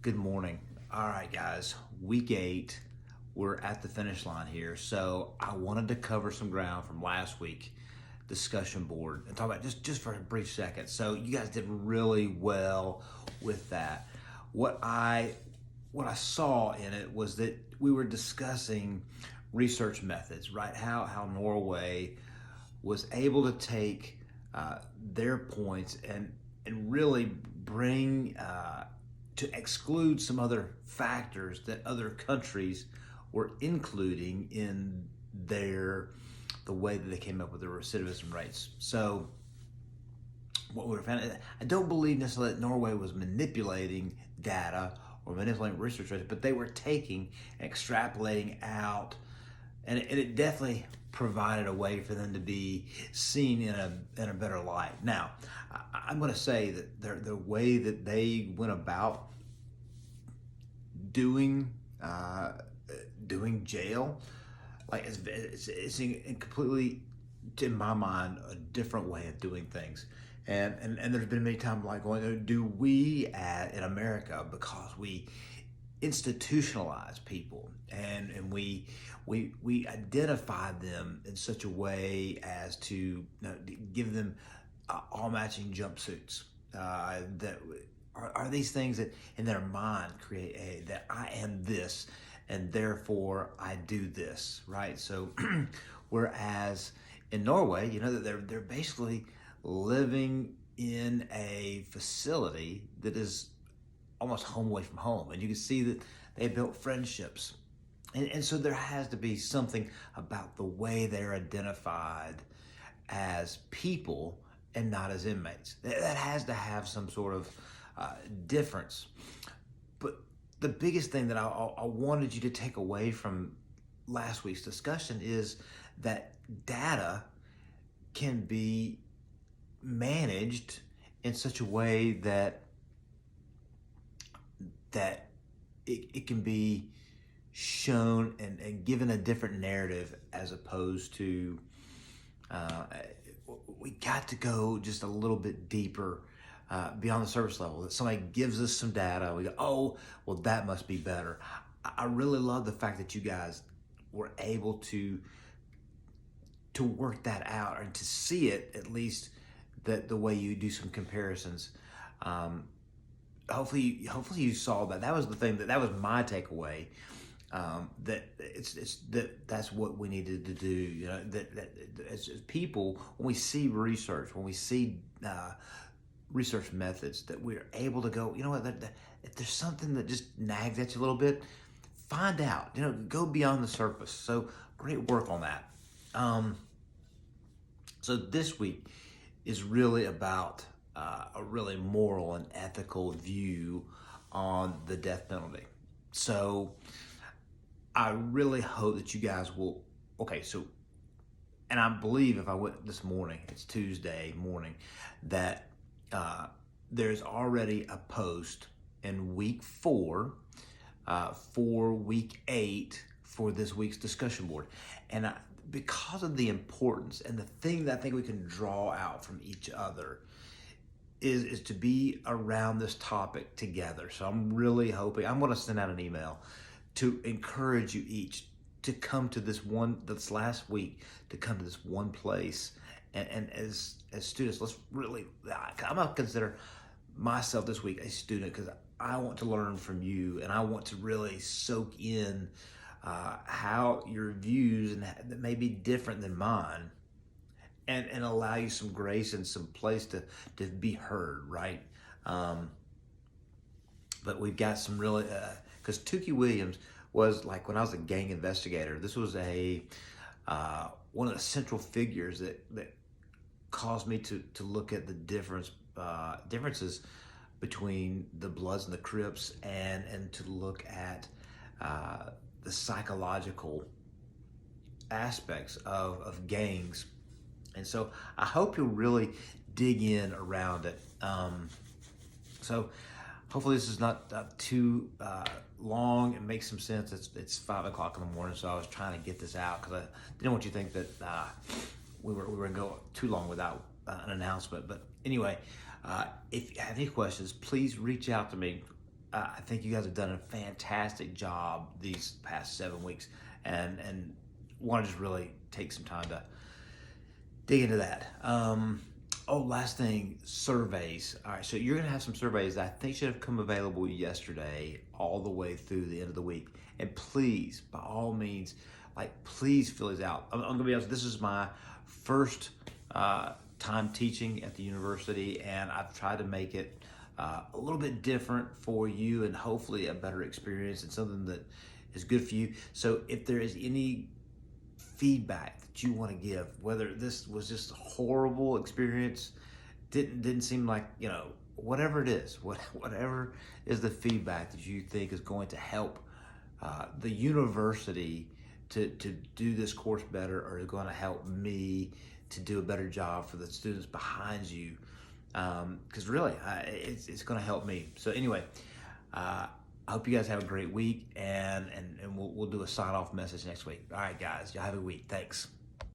Good morning. All right, guys, week 8. We're at the finish line here. So I wanted to cover some ground from last week discussion board and talk about just for a brief second. So you guys did really well with that. What I saw in it was that we were discussing research methods, right? How Norway was able to take their points and really bring to exclude some other factors that other countries were including in the way that they came up with their recidivism rates. So what we found, I don't believe necessarily that Norway was manipulating data or manipulating research rates, but they were taking and extrapolating out, and it definitely provided a way for them to be seen in a better light. Now, I'm going to say that the way that they went about doing jail, like it's completely, in my mind, a different way of doing things. And there's been many times like going, do we in America, because we institutionalize people and we identify them in such a way as to give them all matching jumpsuits that are these things that in their mind create that I am this and therefore I do this, right? So whereas in Norway, that they're basically living in a facility that is almost home away from home, and you can see that they built friendships, and so there has to be something about the way they're identified as people and not as inmates that has to have some sort of difference. But the biggest thing that I wanted you to take away from last week's discussion is that data can be managed in such a way that it can be shown and given a different narrative, as opposed to we got to go just a little bit deeper beyond the surface level. That somebody gives us some data, we go, oh, well, that must be better. I really love the fact that you guys were able to work that out and to see it, at least that the way you do some comparisons. Hopefully you saw that. That was the thing that was my takeaway. That that's what we needed to do. That as people, when we see research, when we see research methods, that we're able to go, if there's something that just nags at you a little bit, find out. Go beyond the surface. So great work on that. So this week is really about a really moral and ethical view on the death penalty. So I really hope that you guys will, and I believe if I went this morning, it's Tuesday morning, that there's already a post in week 4 for week 8 for this week's discussion board. And because of the importance and the thing that I think we can draw out from each other is to be around this topic together. So I'm really hoping, I'm going to send out an email to encourage you each to come to this last week, to come to this one place. And as students, let's really, I'm going to consider myself this week a student, because I want to learn from you, and I want to really soak in how your views and that may be different than mine, and allow you some grace and some place to be heard, right? But we've got some really, because Tukey Williams was, like, when I was a gang investigator, this was one of the central figures that caused me to look at the differences between the Bloods and the Crips, and to look at the psychological aspects of gangs. And so I hope you'll really dig in around it. So hopefully this is not too long and makes some sense. It's 5 o'clock in the morning, so I was trying to get this out because I didn't want you to think that we were going to go too long without an announcement. But anyway, if you have any questions, please reach out to me. I think you guys have done a fantastic job these past 7 weeks, and want to just really take some time to dig into that. Last thing, surveys. All right, so you're gonna have some surveys that I think should have come available yesterday, all the way through the end of the week. And please, by all means, please fill these out. I'm gonna be honest. This is my first time teaching at the university, and I've tried to make it a little bit different for you, and hopefully a better experience and something that is good for you. So if there is any feedback that you want to give, whether this was just a horrible experience, didn't seem like, whatever it is, whatever is the feedback that you think is going to help the university to do this course better, or is going to help me to do a better job for the students behind you, because really it's going to help me. So anyway, I hope you guys have a great week, and we'll do a sign off message next week. All right, guys, y'all have a good week. Thanks.